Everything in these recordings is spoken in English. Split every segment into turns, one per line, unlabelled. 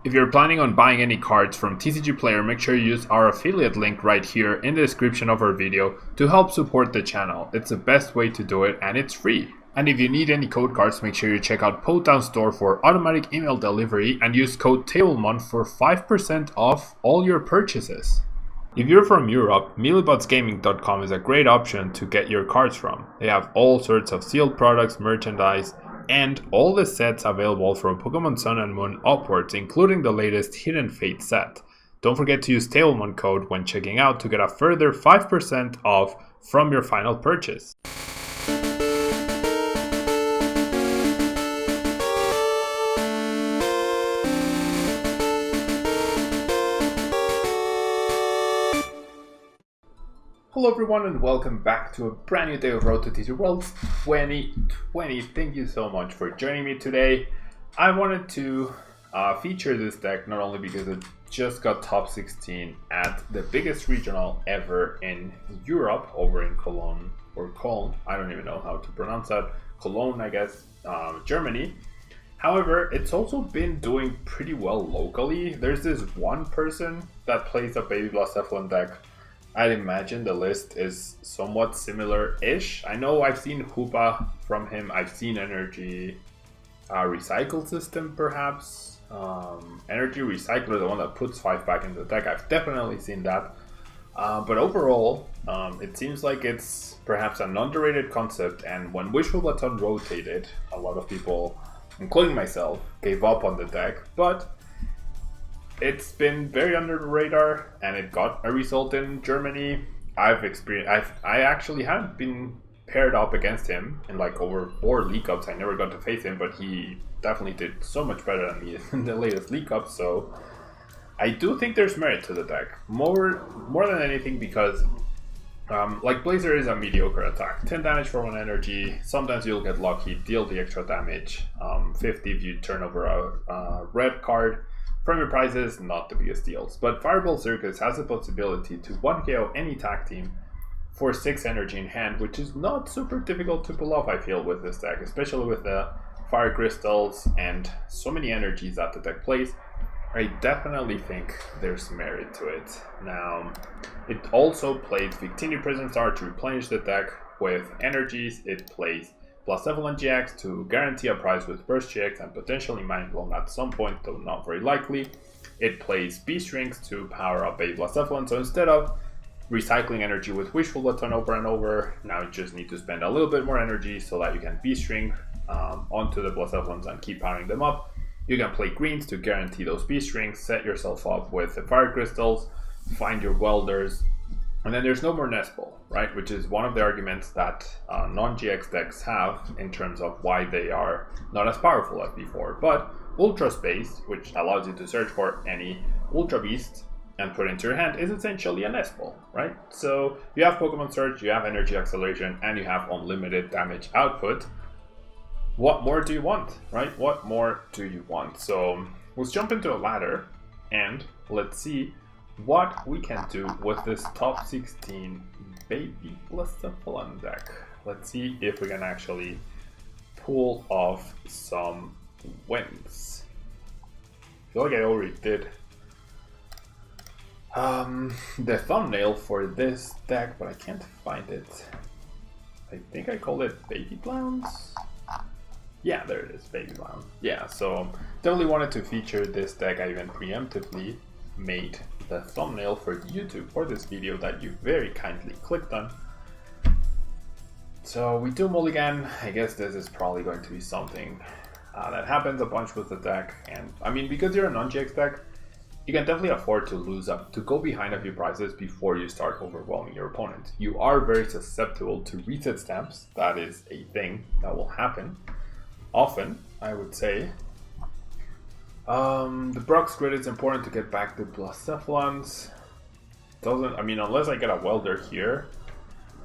If you're planning on buying any cards from TCG Player, make sure you use our affiliate link right here in the description of our video to help support the channel. It's the best way to do it and it's free. And if you need any code cards, make sure you check out Potown Store for automatic email delivery and use code Tablemon for 5% off all your purchases. If you're from Europe, mealybotsgaming.com is a great option to get your cards from. They have all sorts of sealed products, merchandise, and all the sets available from Pokemon Sun and Moon upwards, including the latest Hidden Fate set. Don't forget to use Tablemon code when checking out to get a further 5% off from your final purchase. Hello everyone and welcome back to a brand new day of Road to TCG World 2020. Thank you so much for joining me today. I wanted to feature this deck not only because it just got top 16 at the biggest regional ever in Europe, over in Cologne, or Köln, I don't even know how to pronounce that, Cologne I guess, Germany. However, it's also been doing pretty well locally. There's this one person that plays a Baby BLACEPHALON deck. I'd imagine the list is somewhat similar-ish. I know I've seen Hoopa from him. I've seen Energy Recycle System, perhaps. Energy Recycler, the one that puts 5 back in the deck. I've definitely seen that. But overall, it seems like it's perhaps an underrated concept. And when Wishful Button rotated, a lot of people, including myself, gave up on the deck. But it's been very under the radar, and it got a result in Germany. I actually have been paired up against him in like over 4 League Cups. I never got to face him, but he definitely did so much better than me in the latest League Cup. So I do think there's merit to the deck, more than anything because like Blazer is a mediocre attack. 10 damage for 1 energy. Sometimes you'll get lucky, deal the extra damage. 50 if you turn over a red card. From your prizes, not the biggest deals, but Fireball Circus has the possibility to 1KO any tag team for 6 energy in hand, which is not super difficult to pull off, I feel, with this deck, especially with the Fire Crystals and so many energies that the deck plays. I definitely think there's merit to it. Now, it also plays Victini Prison Star to replenish the deck with energies. It plays BLACEPHALON GX to guarantee a prize with Burst GX and potentially Mind Blown at some point, though not very likely. It plays Beast Rings to power up a BLACEPHALON, so instead of recycling energy with Wishful Button over and over, now you just need to spend a little bit more energy so that you can Beast Ring onto the BLACEPHALONs and keep powering them up. You can play greens to guarantee those Beast Rings, set yourself up with the Fire Crystals, find your Welders, and then there's no more Nest Ball, right? Which is one of the arguments that non-GX decks have in terms of why they are not as powerful as before. But Ultra Space, which allows you to search for any Ultra Beast and put it into your hand, is essentially a Nest Ball, right? So you have Pokemon Search, you have Energy Acceleration, and you have unlimited damage output. What more do you want, right? What more do you want? So let's jump into a ladder and let's see what we can do with this top 16 Baby BLACEPHALON deck. Let's see if we can actually pull off some wins. I feel like I already did the thumbnail for this deck, but I can't find it. I think I called it Baby Clowns. Yeah, there it is, Baby Clown. Yeah, so definitely wanted to feature this deck. I even preemptively made the thumbnail for YouTube for this video that you very kindly clicked on. So we do mulligan. I guess this is probably going to be something that happens a bunch with the deck. And I mean, because you're a non-GX deck, you can definitely afford to lose up, to go behind a few prizes before you start overwhelming your opponent. You are very susceptible to reset stamps. That is a thing that will happen often, I would say. The Brock's Grid is important to get back the BLACEPHALONs. Doesn't, I mean, unless I get a Welder here,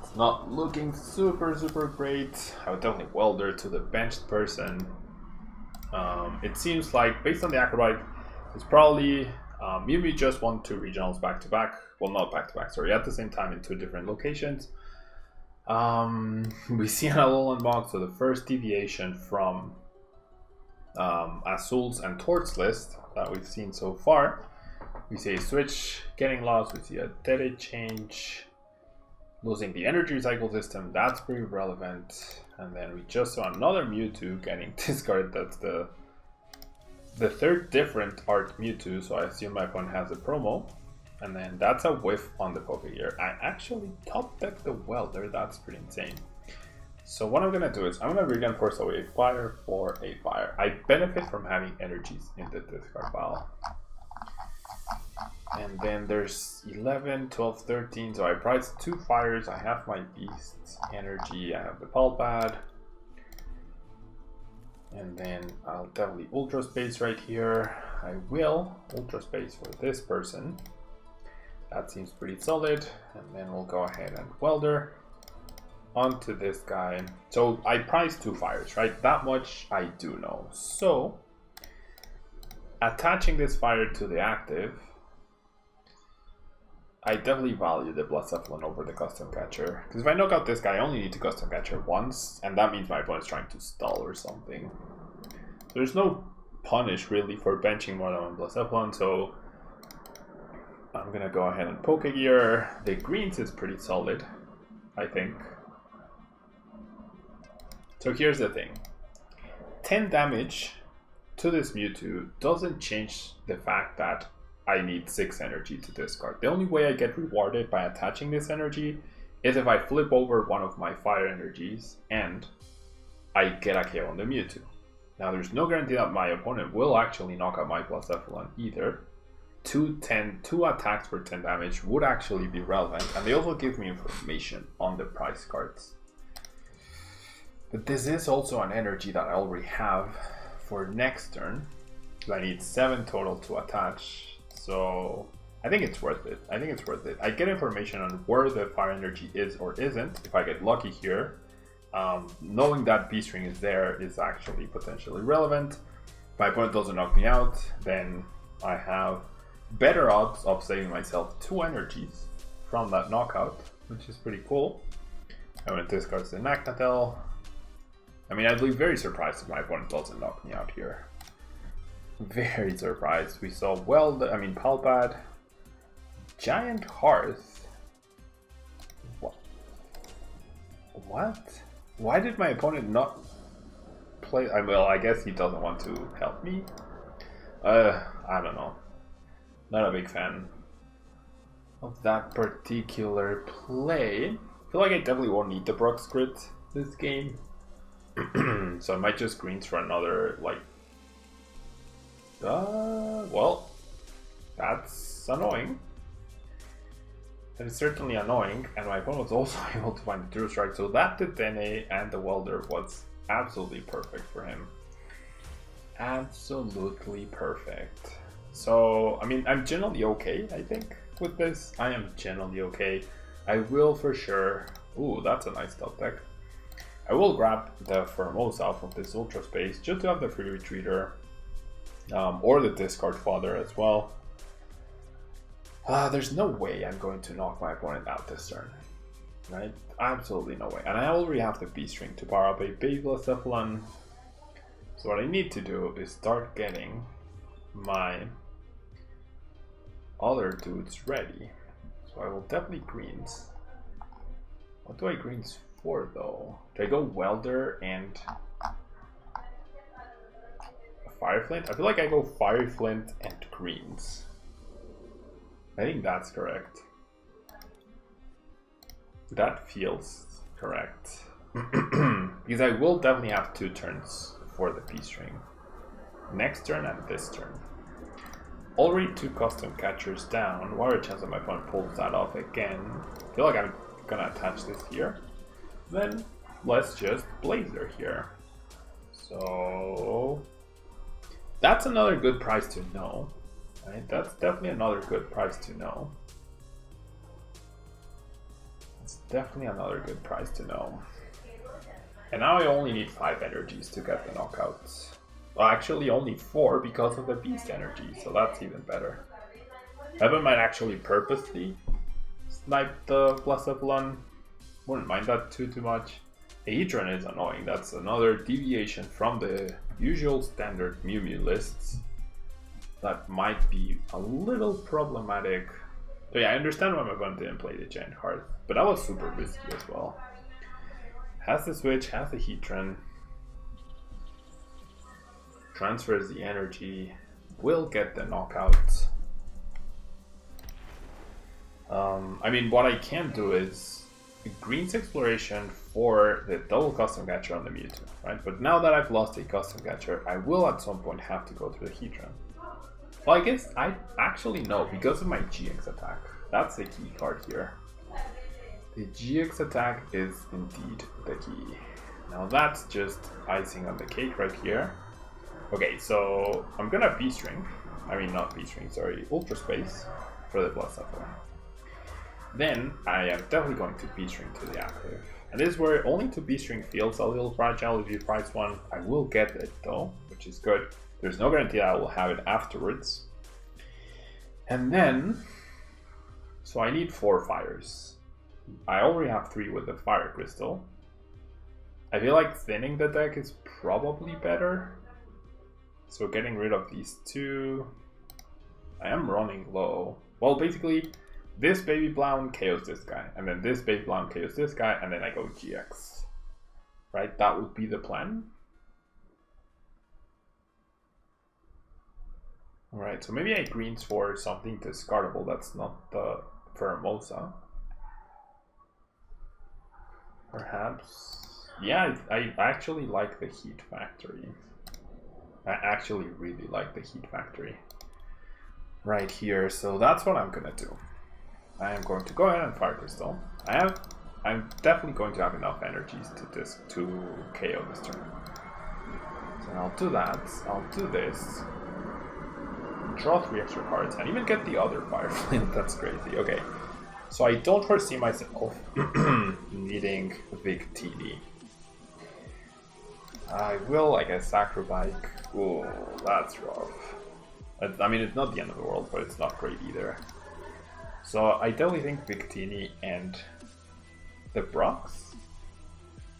it's not looking super great. I would definitely Welder to the benched person. It seems like, based on the Acrobat, it's probably Mew Mew just won 2 regionals back to back. Well, not back to back, sorry, at the same time in 2 different locations. We see an Alolan box, so the first deviation from Azul's and Tort's list. that we've seen so far. We see a switch getting lost, we see a dead change, losing the energy cycle system, that's pretty relevant. And then we just saw another Mewtwo getting discarded. That's the third different art Mewtwo, so I assume my opponent has a promo. And then that's a whiff on the Pokegear. I actually top decked the Welder, that's pretty insane. So what I'm gonna do is I'm gonna reinforce away a fire for a fire. I benefit from having energies in the discard pile. And then there's 11, 12, 13, so I priced 2 fires. I have my Beast's energy, I have the Pulp Pad. And then I'll definitely Ultra Space right here. I will Ultra Space for this person. That seems pretty solid. And then we'll go ahead and Welder onto this guy. So I priced 2 fires, right? That much I do know. So attaching this fire to the active, I definitely value the BLACEPHALON over the Custom Catcher. Because if I knock out this guy, I only need to Custom Catcher once, and that means my opponent's trying to stall or something. So there's no punish really for benching more than one BLACEPHALON, so I'm gonna go ahead and Pokegear. The greens is pretty solid, I think. So here's the thing. 10 damage to this Mewtwo doesn't change the fact that I need 6 energy to discard. The only way I get rewarded by attaching this energy is if I flip over one of my fire energies and I get a KO on the Mewtwo. Now there's no guarantee that my opponent will actually knock out my BLACEPHALON either. 2 attacks for 10 damage would actually be relevant, and they also give me information on the price cards. But this is also an energy that I already have for next turn. So I need 7 total to attach. So I think it's worth it. I get information on where the fire energy is or isn't. If I get lucky here, knowing that B-string is there is actually potentially relevant. If my opponent doesn't knock me out, then I have better odds of saving myself 2 energies from that knockout, which is pretty cool. I'm going to discard the Magnetel. I mean, I'd be very surprised if my opponent doesn't knock me out here. Very surprised. We saw Pulp Pad, Giant Hearth. What? Why did my opponent not play? Well, I guess he doesn't want to help me. I don't know. Not a big fan of that particular play. I feel like I definitely won't need the Brock script this game. So I might just greens for another, like... well, that's annoying. That is certainly annoying, and my opponent was also able to find the True Strike, so that Dedenne and the Welder was absolutely perfect for him. Absolutely perfect. So, I mean, I'm generally okay, I think, with this. I am generally okay. I will for sure... Ooh, that's a nice top deck. I will grab the Formosa from this Ultra Space just to have the free retreater. Or the discard fodder as well. There's no way I'm going to knock my opponent out this turn. Right? Absolutely no way. And I already have the B-string to power up a big BLACEPHALON. So what I need to do is start getting my other dudes ready. So I will definitely greens. What do I greens for though? Do I go Welder and Fire Flint? I feel like I go Fire Flint and greens. I think that's correct. That feels correct. Because I will definitely have 2 turns for the P-string. Next turn and this turn. Already 2 custom catchers down. What are the chances that my opponent pulls that off again? I feel like I'm gonna attach this here. Then let's just Blazer here. So that's another good price to know. Right? That's definitely another good price to know. It's definitely another good price to know. And now I only need 5 energies to get the knockouts. Well, actually only 4 because of the beast energy, so that's even better. Evan might actually purposely snipe the BLACEPHALON. Wouldn't mind that too much. Aetron is annoying. That's another deviation from the usual standard Mew Mew lists. that might be a little problematic. So yeah, I understand why my opponent didn't play the giant card, but that was super risky as well. Has the switch, has the Heatran, transfers the energy, will get the knockout. I mean, what I can do is Green's Exploration for the double custom catcher on the Mewtwo, right? But now that I've lost a custom catcher, I will at some point have to go to the Heatran. Well, I guess I actually know, because of my GX attack. That's the key card here. The GX attack is indeed the key. Now that's just icing on the cake right here. Okay, so I'm gonna B-String. I mean, not B-String, sorry, Ultra Space for the BLACEPHALON. Then I am definitely going to B-String to the active. And this is where only to B-String feels a little fragile if you price one. I will get it though, which is good. There's no guarantee that I will have it afterwards. And then, so I need 4 fires. I already have 3 with the Fire Crystal. I feel like thinning the deck is probably better. So getting rid of these 2. I am running low. Well, basically, this Baby Blown KOs this guy, and then this Baby Blown KOs this guy, and then I go GX. Right? That would be the plan. Alright, so maybe I greens for something discardable that's not the Pheromosa. Perhaps. Yeah, I actually like the Heat Factory. I actually really like the Heat Factory. Right here, so that's what I'm gonna do. I am going to go ahead and Fire Crystal. I'm definitely going to have enough energies to KO this turn. So I'll do that. I'll do this. Draw 3 extra cards and even get the other Fire Flint. That's crazy. Okay, so I don't foresee myself needing Victini. I will, I guess, Sacrobike. Ooh, that's rough. I mean, it's not the end of the world, but it's not great either. So I definitely think Victini and the Brox.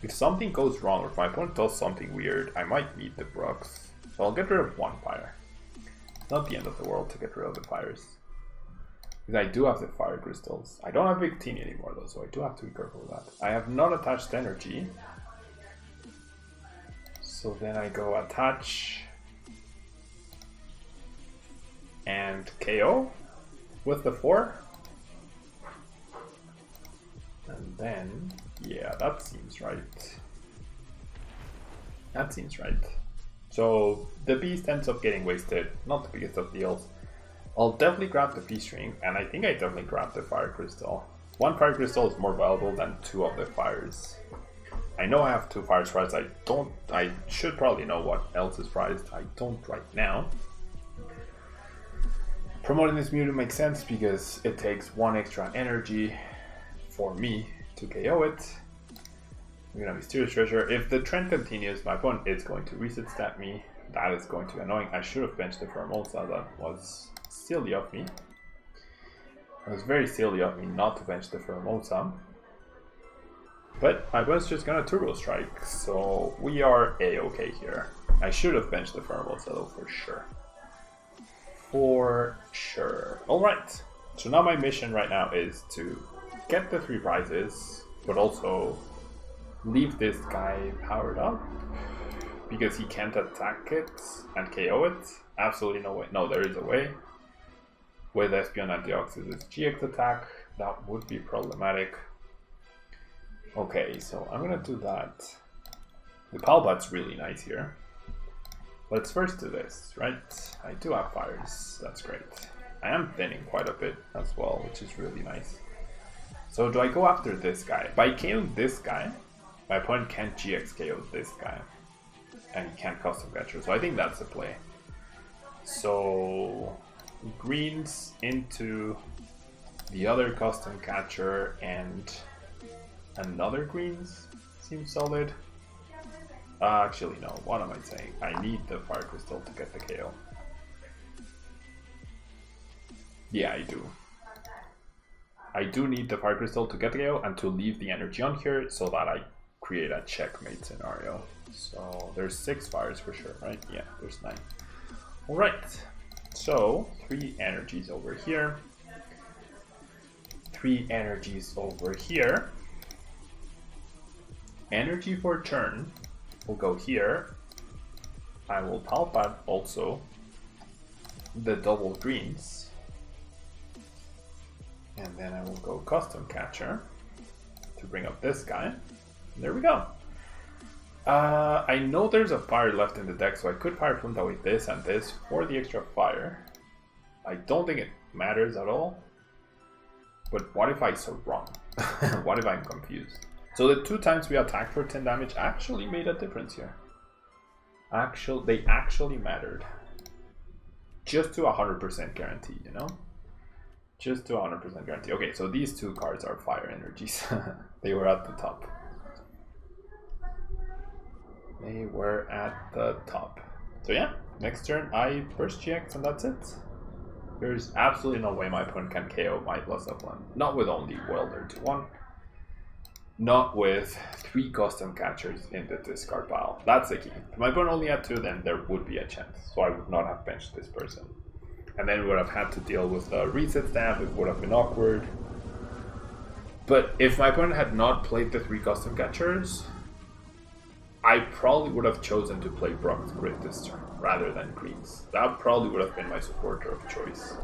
If something goes wrong, or if my opponent does something weird, I might need the Brox. So I'll get rid of 1 fire. Not the end of the world to get rid of the fires. Because I do have the Fire Crystals. I don't have Victini anymore though, so I do have to be careful with that. I have not attached energy. So then I go attach and KO with the 4. And then, yeah, that seems right. That seems right. So the beast ends up getting wasted, not the biggest of deals. I'll definitely grab the B-String, and I think I definitely grab the Fire Crystal. 1 Fire Crystal is more valuable than 2 of the fires. I know I have 2 fires priced. I should probably know what else is priced. I don't right now. Promoting this Mewtwo makes sense because it takes 1 extra energy for me to KO it. I'm gonna Mysterious Treasure. If the trend continues, my opponent is going to reset stat me. That is going to be annoying. I should have benched the Pheromosa. That was silly of me. It was very silly of me not to bench the Pheromosa. But my opponent's just gonna Turbo Strike, so we are a-okay here. I should have benched the Pheromosa though, for sure. For sure. Alright, so now my mission right now is to get the 3 prizes, but also leave this guy powered up because he can't attack it and KO it. Absolutely no way. No, there is a way. With Espeon Antioxidant's GX attack, that would be problematic. Okay, so I'm gonna do that. The Palbat's really nice here. Let's first do this, right? I do have fires, that's great. I am thinning quite a bit as well, which is really nice. So do I go after this guy? By KOing this guy, my opponent can't GX KO this guy. And he can't custom catcher, so I think that's the play. So greens into the other custom catcher and another greens seems solid. Actually no, what am I saying? I need the Fire Crystal to get the KO. Yeah, I do. I do need the Fire Crystal to get the KO and to leave the energy on here so that I create a checkmate scenario. So there's 6 fires for sure, right? Yeah, there's 9. Alright. So 3 energies over here. 3 energies over here. Energy for turn will go here. I will Palpat also the double greens. And then I will go custom catcher to bring up this guy. And there we go. I know there's a fire left in the deck, so I could fire from that way this and this for the extra fire. I don't think it matters at all. But what if I so wrong? What if I'm confused? So the 2 times we attacked for 10 damage actually made a difference here. They actually mattered. Just to 100% guarantee, you know? Just to 100% guarantee. Okay, so these 2 cards are fire energies. They were at the top. They were at the top. So yeah, next turn I burst GX and that's it. There's absolutely no way my opponent can KO my BLACEPHALON. Not with only Welder to 1. Not with 3 custom catchers in the discard pile. That's the key. If my opponent only had 2, then there would be a chance. So I would not have benched this person. And then we would have had to deal with the reset stamp. It would have been awkward. But if my opponent had not played the 3 custom catchers, I probably would have chosen to play Brock's Grid this turn rather than Greens. That probably would have been my supporter of choice.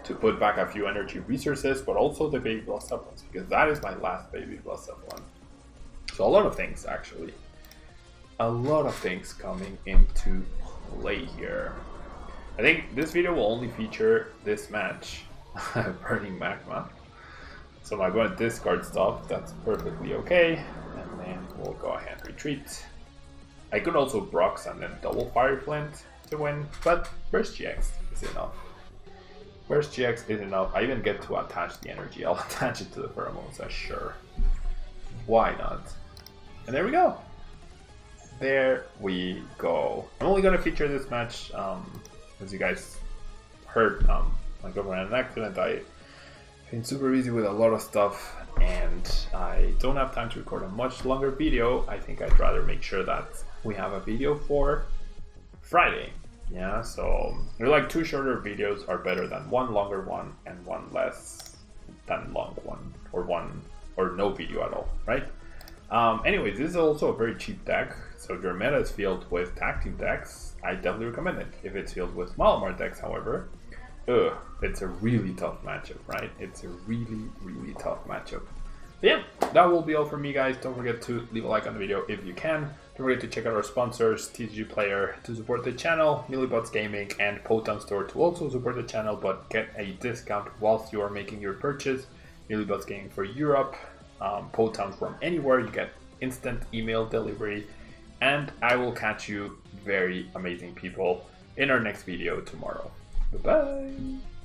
To put back a few energy resources, but also the baby BLACEPHALONs, because that is my last baby BLACEPHALON. So a lot of things, actually. A lot of things coming into play here. I think this video will only feature this match, Burning Magma. So I'm going to discard stuff, that's perfectly okay. And then we'll go ahead and retreat. I could also Brox and then double Fire Flint to win, but Burst GX is enough. Burst GX is enough. I even get to attach the energy. I'll attach it to the pheromones, sure. Why not? And there we go. There we go. I'm only going to feature this match, as you guys heard, my girlfriend had an accident. I've been super busy with a lot of stuff, and I don't have time to record a much longer video. I think I'd rather make sure that we have a video for Friday. Yeah, so they're like 2 shorter videos are better than 1 longer one and 1 less than long one, or no video at all, right? Anyways, this is also a very cheap deck. So if your meta is filled with tag team decks, I definitely recommend it. If it's filled with Malamar decks, however, it's a really tough matchup, right? It's a really, really tough matchup. But yeah, that will be all from me, guys. Don't forget to leave a like on the video if you can. Don't forget to check out our sponsors, TCG Player to support the channel, Millibots Gaming, and Potown Store to also support the channel, but get a discount whilst you are making your purchase. Millibots Gaming for Europe, Potown from anywhere. You get instant email delivery. And I will catch you, very amazing people, in our next video tomorrow. Bye-bye!